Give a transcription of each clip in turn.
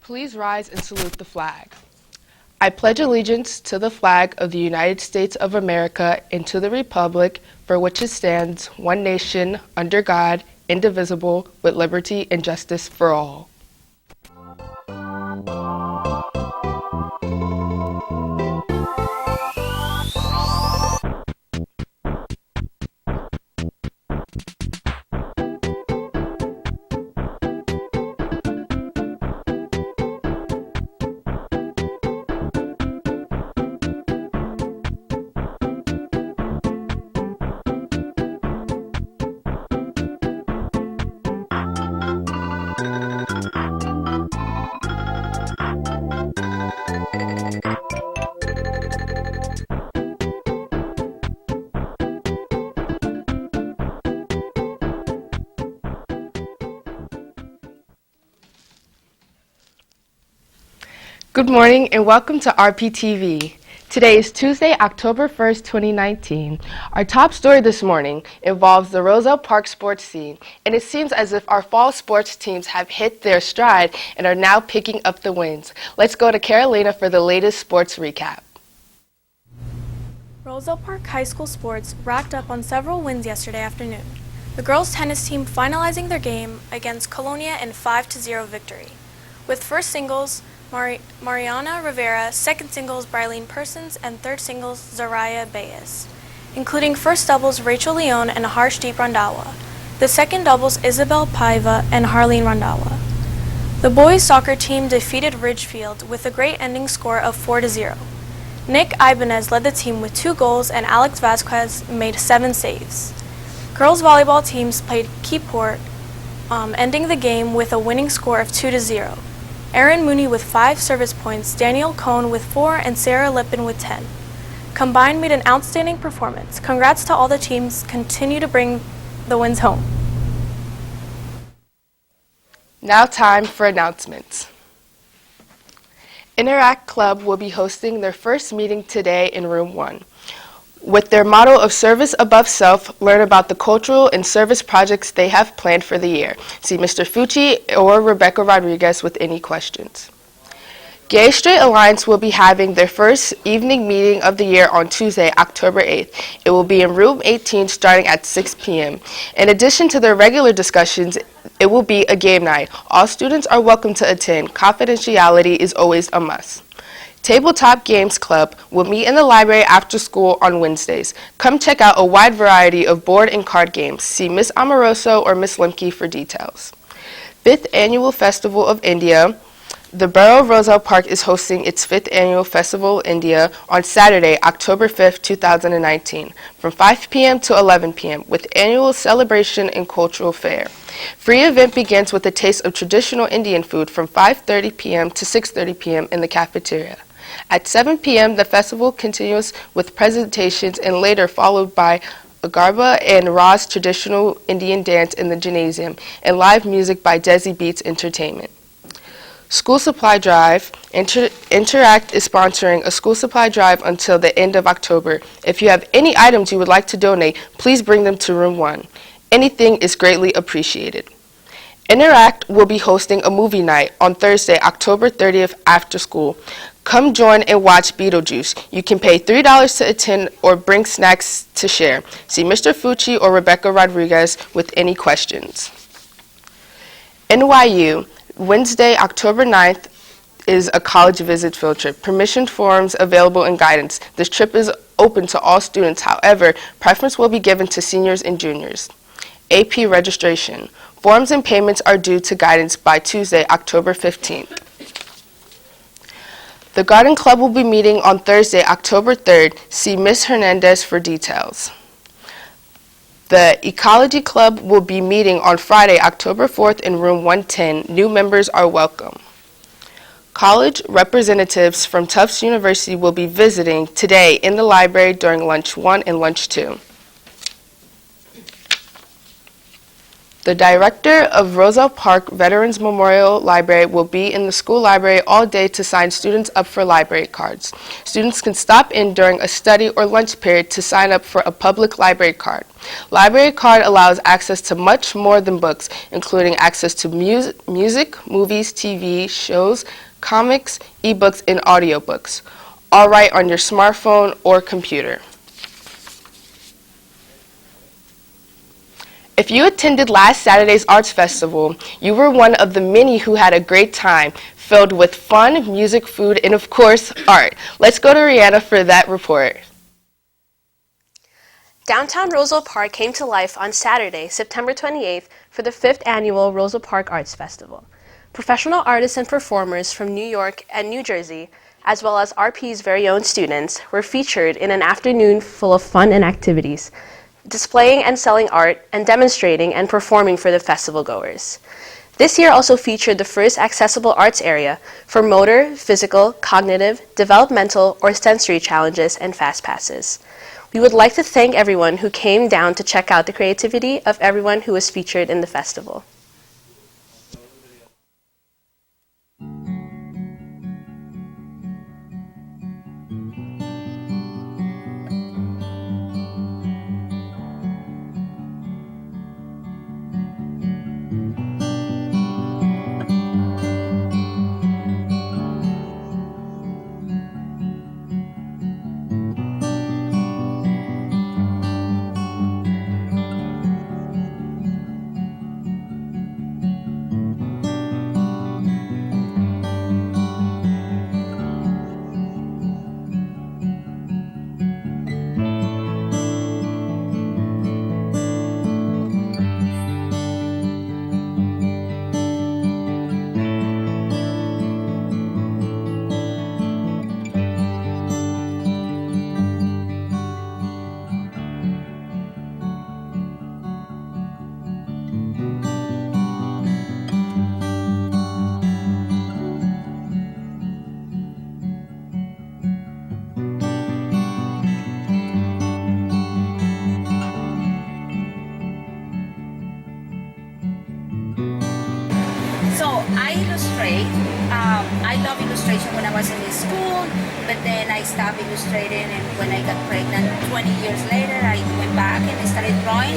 Please rise and salute the flag. I pledge allegiance to the flag of the United States of America and to the republic for which it stands, one nation, under God, indivisible, with liberty and justice for all. Good morning and welcome to RPtv. Today is Tuesday, October 1st, 2019. Our top story this morning involves the Roselle Park sports scene, and it seems as if our fall sports teams have hit their stride and are now picking up the wins. Let's go to Carolina for the latest sports recap. Roselle Park High School sports racked up on several wins yesterday afternoon. The girls' tennis team finalizing their game against Colonia in 5-0 victory. With first singles, Mariana Rivera, second singles Brilene Persons, and third singles Zaraya Baez, including first doubles Rachel Leone and Harshdeep Randawa, the second doubles Isabel Paiva and Harleen Randawa. The boys' soccer team defeated Ridgefield with a great ending score of 4-0. Nick Ibanez led the team with 2 goals and Alex Vasquez made 7 saves. Girls' volleyball teams played Keyport, ending the game with a winning score of 2-0. Erin Mooney with 5 service points, Danielle Cohn with 4, and Sarah Lippin with 10. Combined made an outstanding performance. Congrats to all the teams. Continue to bring the wins home. Now time for announcements. Interact Club will be hosting their first meeting today in Room 1. With their motto of service above self, learn about the cultural and service projects they have planned for the year. See Mr. Fucci or Rebecca Rodriguez with any questions. Gay Straight Alliance will be having their first evening meeting of the year on Tuesday, October 8th. It will be in Room 18 starting at 6 p.m. In addition to their regular discussions, it will be a game night. All students are welcome to attend. Confidentiality is always a must. Tabletop Games Club will meet in the library after school on Wednesdays. Come check out a wide variety of board and card games. See Miss Amoroso or Miss Limke for details. 5th Annual Festival of India. The Borough of Roselle Park is hosting its 5th Annual Festival of India on Saturday, October 5th, 2019, from 5 p.m. to 11 p.m. with annual celebration and cultural fair. Free event begins with a taste of traditional Indian food from 5:30 p.m. to 6:30 p.m. in the cafeteria. At 7 p.m., the festival continues with presentations and later followed by a Garba and Raz traditional Indian dance in the gymnasium and live music by Desi Beats Entertainment. School Supply Drive. Interact is sponsoring a school supply drive until the end of October. If you have any items you would like to donate, please bring them to Room 1. Anything is greatly appreciated. Interact will be hosting a movie night on Thursday, October 30th after school. Come join and watch Beetlejuice. You can pay $3 to attend or bring snacks to share. See Mr. Fucci or Rebecca Rodriguez with any questions. NYU, Wednesday, October 9th is a college visit field trip. Permission forms available and guidance. This trip is open to all students. However, preference will be given to seniors and juniors. AP registration. Forms and payments are due to guidance by Tuesday, October 15th. The Garden Club will be meeting on Thursday, October 3rd. See Ms. Hernandez for details. The Ecology Club will be meeting on Friday, October 4th in Room 110. New members are welcome. College representatives from Tufts University will be visiting today in the library during Lunch 1 and Lunch 2. The director of Roselle Park Veterans Memorial Library will be in the school library all day to sign students up for library cards. Students can stop in during a study or lunch period to sign up for a public library card. Library card allows access to much more than books, including access to music, movies, TV shows, comics, ebooks, and audiobooks, all right on your smartphone or computer. If you attended last Saturday's Arts Festival, you were one of the many who had a great time, filled with fun, music, food, and of course, art. Let's go to Rihanna for that report. Downtown Roselle Park came to life on Saturday, September 28th, for the 5th annual Roselle Park Arts Festival. Professional artists and performers from New York and New Jersey, as well as RP's very own students, were featured in an afternoon full of fun and activities, displaying and selling art, and demonstrating and performing for the festival goers. This year also featured the first accessible arts area for motor, physical, cognitive, developmental, or sensory challenges and fast passes. We would like to thank everyone who came down to check out the creativity of everyone who was featured in the festival. So I illustrate. I love illustration when I was in school, but then I stopped illustrating, and when I got pregnant 20 years later, I went back and I started drawing.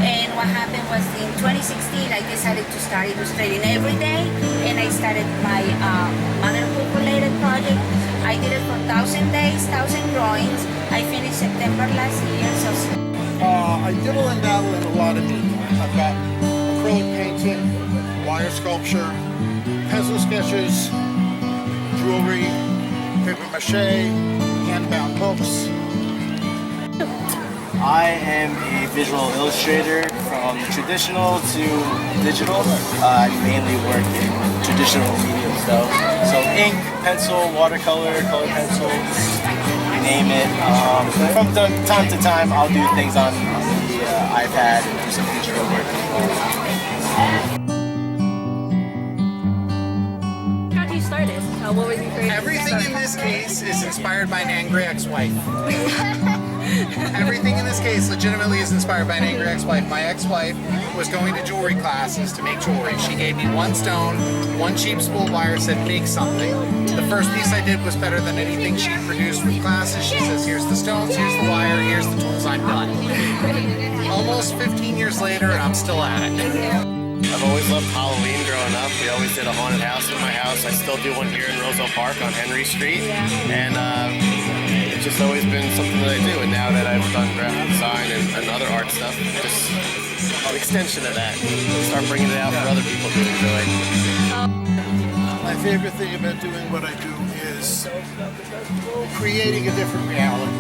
And what happened was in 2016, I decided to start illustrating every day, and I started my motherhood-related project. I did it for 1,000 days, 1,000 drawings. I finished September last year. So I dibble and dabble in a lot of mediums. I've got acrylic painting, wire sculpture, pencil sketches, jewelry, paper mache, hand-bound books. I am a visual illustrator from traditional to digital. I mainly work in traditional mediums though. So ink, pencil, watercolor, color pencils, you name it. From time to time I'll do things on the iPad and do some digital work as well. How did you start it? What was your first? Everything in this case is inspired by an angry ex-wife. Everything in this case legitimately is inspired by an angry ex-wife. My ex-wife was going to jewelry classes to make jewelry. She gave me one stone, one cheap spool wire, said make something. The first piece I did was better than anything she produced from classes. She says, here's the stones, here's the wire, here's the tools, I'm done. Almost 15 years later and I'm still at it. I've always loved Halloween growing up. We always did a haunted house in my house. I still do one here in Roselle Park on Henry Street. And it's just always been something that I do. And now that I've done graphic design and other art stuff, just an extension of that. Start bringing it out for other people to enjoy. My favorite thing about doing what I do is creating a different reality.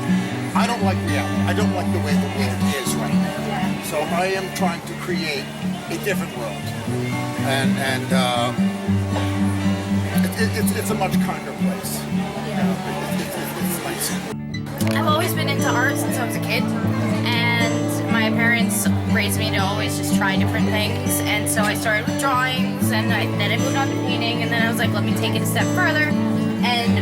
I don't like reality. I don't like the way the world is right now. So I am trying to create a different world. And it's a much kinder place. It's nice. I've always been into art since I was a kid, and my parents raised me to always just try different things, and so I started with drawings, and then I moved on to painting, and then I was like, let me take it a step further, and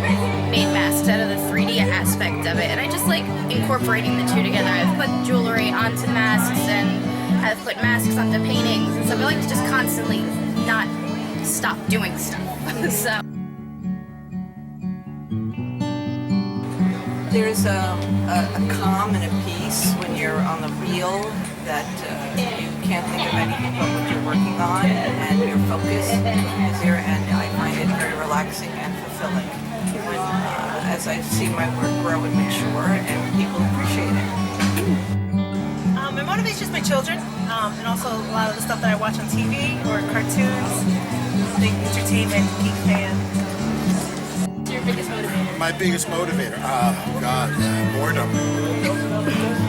made masks out of the 3D aspect of it, and I just like incorporating the two together. I've put jewelry onto masks, and I have to put masks on the paintings and stuff. I like to just constantly not stop doing stuff. So. There's a calm and a peace when you're on the reel that you can't think of anything but what you're working on, and your focus is here, and I find it very relaxing and fulfilling when, as I see my work grow and mature and people appreciate it. My motivation is my children, and also a lot of the stuff that I watch on TV or cartoons, big entertainment geek fan. What's your biggest motivator? My biggest motivator? Boredom.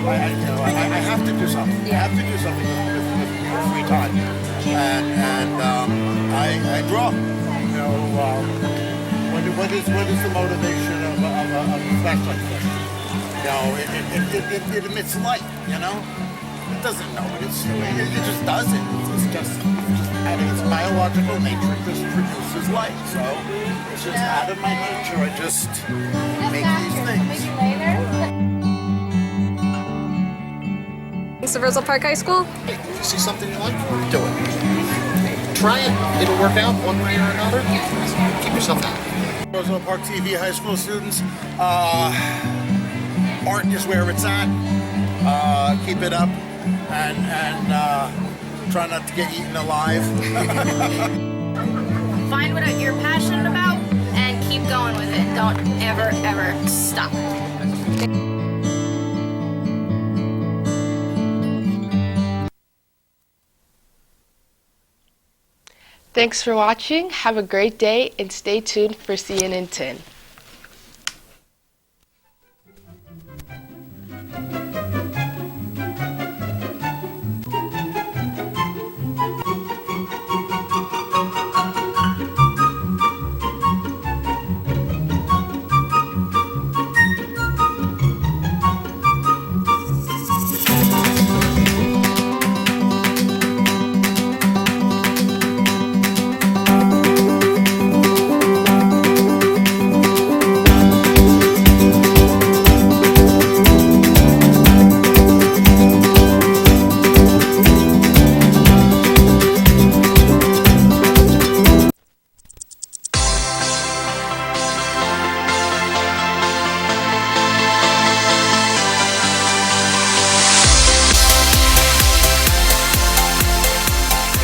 I have to do something. I have to do something with free time. And I draw. You know, what is the motivation of a flashlight flash? You know, it emits light, you know? It doesn't know it. It just does it. It's just out of its biological nature, it just produces light. So it's just out of my nature. I just make these things. So Roselle Park High School? If you see something you like, do it. Try it. It'll work out one way or another. Keep yourself happy. Roselle Park TV high school students, art is where it's at. Keep it up and try not to get eaten alive. Find what you're passionate about and keep going with it. Don't ever, ever stop. Thanks for watching. Have a great day and stay tuned for CNN 10.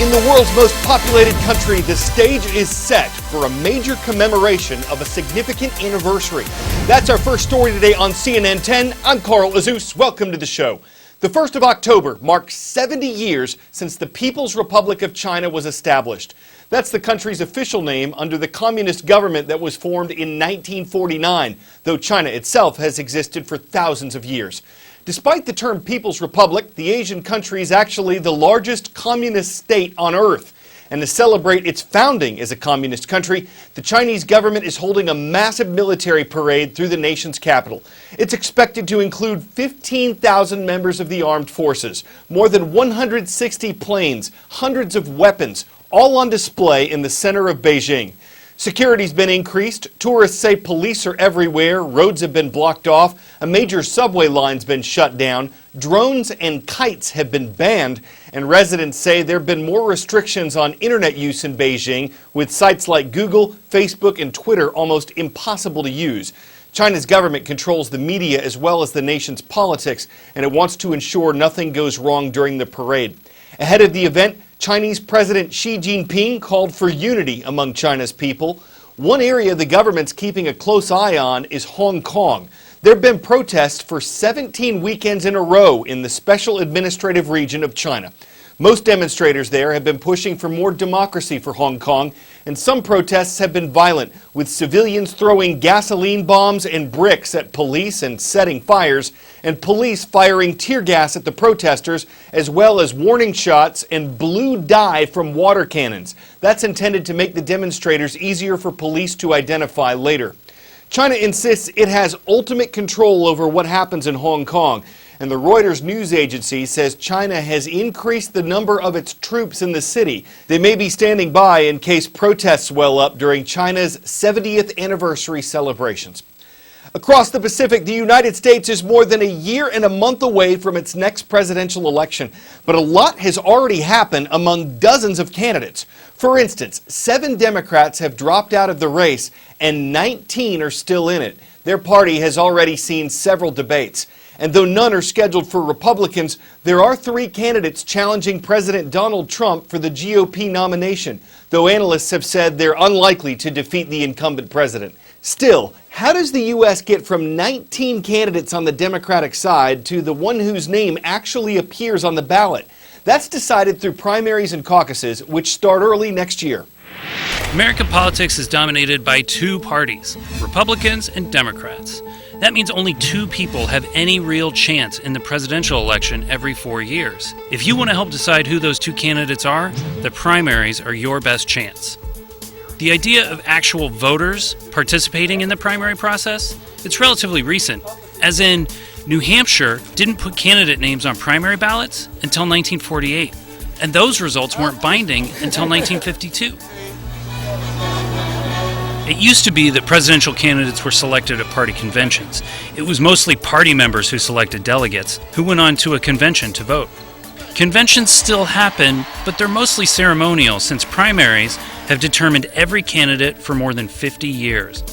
In the world's most populated country, the stage is set for a major commemoration of a significant anniversary. That's our first story today on CNN 10. I'm Carl Azus. Welcome to the show. The 1st of October marks 70 years since the People's Republic of China was established. That's the country's official name under the communist government that was formed in 1949, though China itself has existed for thousands of years. Despite the term People's Republic, the Asian country is actually the largest communist state on earth. And to celebrate its founding as a communist country, the Chinese government is holding a massive military parade through the nation's capital. It's expected to include 15,000 members of the armed forces, more than 160 planes, hundreds of weapons, all on display in the center of Beijing. Security's been increased. Tourists say police are everywhere. Roads have been blocked off. A major subway line's been shut down. Drones and kites have been banned. And residents say there have been more restrictions on internet use in Beijing, with sites like Google, Facebook, and Twitter almost impossible to use. China's government controls the media as well as the nation's politics, and it wants to ensure nothing goes wrong during the parade. Ahead of the event, Chinese President Xi Jinping called for unity among China's people. One area the government's keeping a close eye on is Hong Kong. There have been protests for 17 weekends in a row in the Special Administrative Region of China. Most demonstrators there have been pushing for more democracy for Hong Kong, and some protests have been violent, with civilians throwing gasoline bombs and bricks at police and setting fires, and police firing tear gas at the protesters, as well as warning shots and blue dye from water cannons. That's intended to make the demonstrators easier for police to identify later. China insists it has ultimate control over what happens in Hong Kong. And the Reuters news agency says China has increased the number of its troops in the city. They may be standing by in case protests well up during China's 70th anniversary celebrations. Across the Pacific, the United States is more than a year and a month away from its next presidential election. But a lot has already happened among dozens of candidates. For instance, 7 Democrats have dropped out of the race and 19 are still in it. Their party has already seen several debates. And though none are scheduled for Republicans, there are 3 candidates challenging President Donald Trump for the GOP nomination, though analysts have said they're unlikely to defeat the incumbent president. Still, how does the U.S. get from 19 candidates on the Democratic side to the one whose name actually appears on the ballot? That's decided through primaries and caucuses, which start early next year. American politics is dominated by 2 parties, Republicans and Democrats. That means only 2 people have any real chance in the presidential election every 4 years. If you want to help decide who those 2 candidates are, the primaries are your best chance. The idea of actual voters participating in the primary process, it's relatively recent, as in New Hampshire didn't put candidate names on primary ballots until 1948, and those results weren't binding until 1952. It used to be that presidential candidates were selected at party conventions. It was mostly party members who selected delegates, who went on to a convention to vote. Conventions still happen, but they're mostly ceremonial since primaries have determined every candidate for more than 50 years.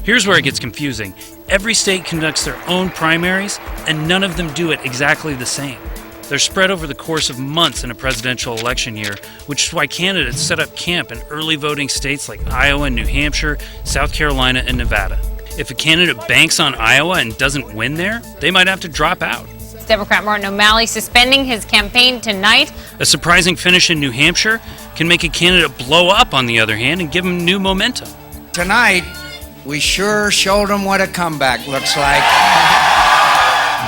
Here's where it gets confusing. Every state conducts their own primaries, and none of them do it exactly the same. They're spread over the course of months in a presidential election year, which is why candidates set up camp in early voting states like Iowa and New Hampshire, South Carolina, and Nevada. If a candidate banks on Iowa and doesn't win there, they might have to drop out. Democrat Martin O'Malley suspending his campaign tonight. A surprising finish in New Hampshire can make a candidate blow up, on the other hand, and give him new momentum. Tonight, we sure showed them what a comeback looks like.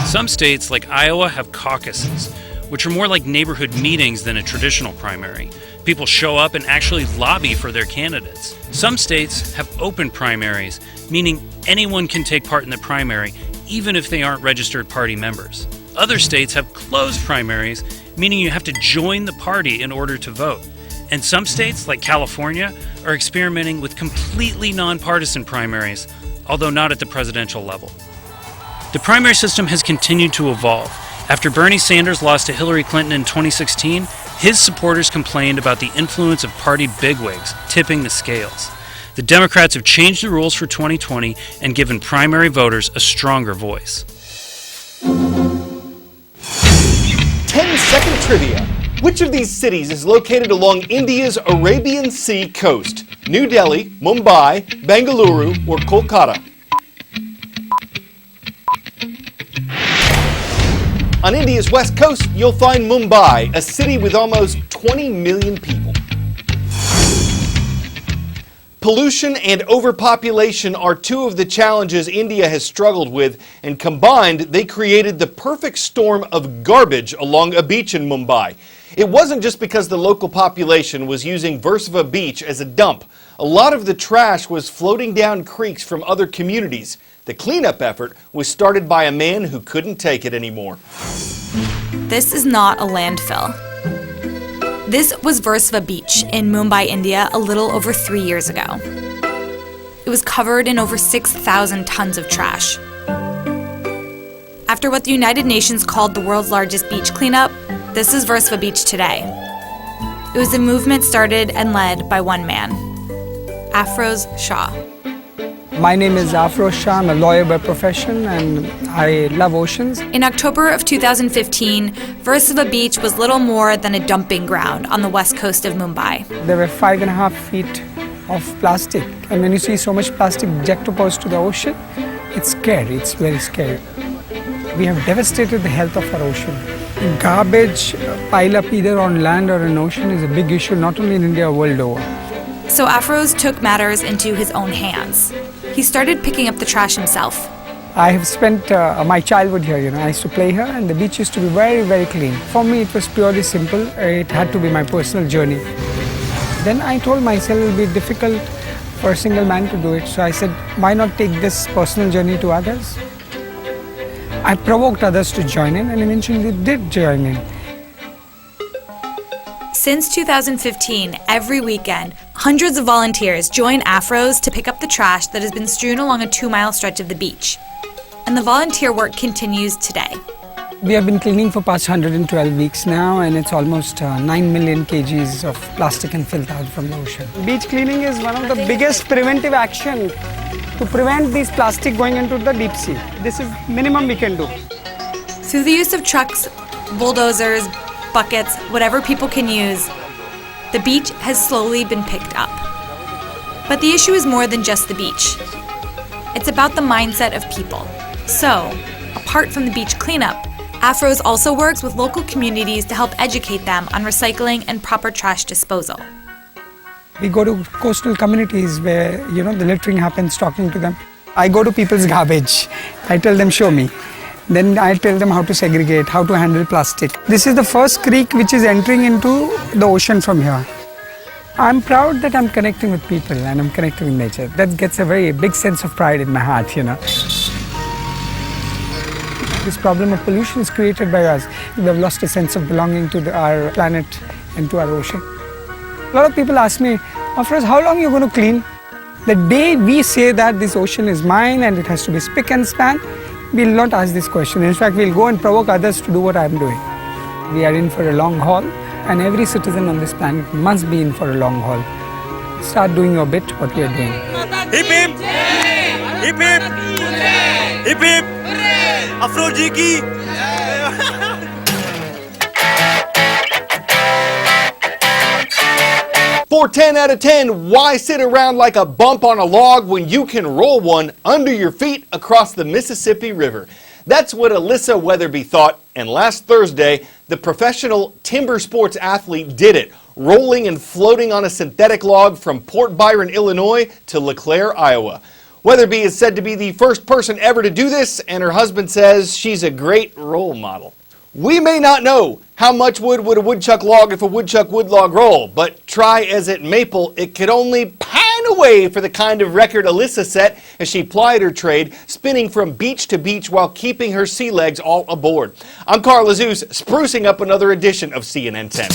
Some states, like Iowa, have caucuses, which are more like neighborhood meetings than a traditional primary. People show up and actually lobby for their candidates. Some states have open primaries, meaning anyone can take part in the primary, even if they aren't registered party members. Other states have closed primaries, meaning you have to join the party in order to vote. And some states, like California, are experimenting with completely nonpartisan primaries, although not at the presidential level. The primary system has continued to evolve. After Bernie Sanders lost to Hillary Clinton in 2016, his supporters complained about the influence of party bigwigs tipping the scales. The Democrats have changed the rules for 2020 and given primary voters a stronger voice. 10-second trivia. Which of these cities is located along India's Arabian Sea coast? New Delhi, Mumbai, Bengaluru, or Kolkata? On India's west coast, you'll find Mumbai, a city with almost 20 million people. Pollution and overpopulation are 2 of the challenges India has struggled with, and combined, they created the perfect storm of garbage along a beach in Mumbai. It wasn't just because the local population was using Versova Beach as a dump. A lot of the trash was floating down creeks from other communities. The cleanup effort was started by a man who couldn't take it anymore. This is not a landfill. This was Versova Beach in Mumbai, India, a little over 3 years ago. It was covered in over 6,000 tons of trash. After what the United Nations called the world's largest beach cleanup, this is Versova Beach today. It was a movement started and led by one man, Afroz Shah. My name is Afroz Shah. I'm a lawyer by profession and I love oceans. In October of 2015, Versova Beach was little more than a dumping ground on the west coast of Mumbai. There were 5.5 feet of plastic. And when you see so much plastic juxtaposed to the ocean, it's scary. It's very scary. We have devastated the health of our ocean. Garbage pile up either on land or in ocean is a big issue, not only in India, world over. So Afroz took matters into his own hands. He started picking up the trash himself. I have spent my childhood here, I used to play here and the beach used to be very, very clean. For me, it was purely simple. It had to be my personal journey. Then I told myself it will be difficult for a single man to do it. So I said, why not take this personal journey to others? I provoked others to join in and eventually they did join in. Since 2015, every weekend, Hundreds of volunteers join Afros to pick up the trash that has been strewn along a 2-mile stretch of the beach. And the volunteer work continues today. We have been cleaning for past 112 weeks now, and it's almost 9 million kgs of plastic and filth out from the ocean. Beach cleaning is one of the biggest preventive action to prevent these plastic going into the deep sea. This is minimum we can do. Through the use of trucks, bulldozers, buckets, whatever people can use, the beach has slowly been picked up. But the issue is more than just the beach. It's about the mindset of people. So, apart from the beach cleanup, Afros also works with local communities to help educate them on recycling and proper trash disposal. We go to coastal communities where, the littering happens, talking to them. I go to people's garbage. I tell them, show me. Then I tell them how to segregate, how to handle plastic. This is the first creek which is entering into the ocean from here. I'm proud that I'm connecting with people and I'm connecting with nature. That gets a very big sense of pride in my heart, This problem of pollution is created by us. We have lost a sense of belonging to our planet and to our ocean. A lot of people ask me, Afroz, how long are you going to clean? The day we say that this ocean is mine and it has to be spick and span, we'll not ask this question. In fact, we'll go and provoke others to do what I'm doing. We are in for a long haul, and every citizen on this planet must be in for a long haul. Start doing your bit, what we are doing. Hip hip! Hip hip! Hip hip! Afro ji ki! For 10 out of 10, why sit around like a bump on a log when you can roll one under your feet across the Mississippi River? That's what Alyssa Weatherby thought, and last Thursday, the professional timber sports athlete did it, rolling and floating on a synthetic log from Port Byron, Illinois to LeClaire, Iowa. Weatherby is said to be the first person ever to do this, and her husband says she's a great role model. We may not know how much wood would a woodchuck log if a woodchuck would log roll, but try as it maple, it could only pine away for the kind of record Alyssa set as she plied her trade, spinning from beach to beach while keeping her sea legs all aboard. I'm Carl Azus, sprucing up another edition of CNN 10.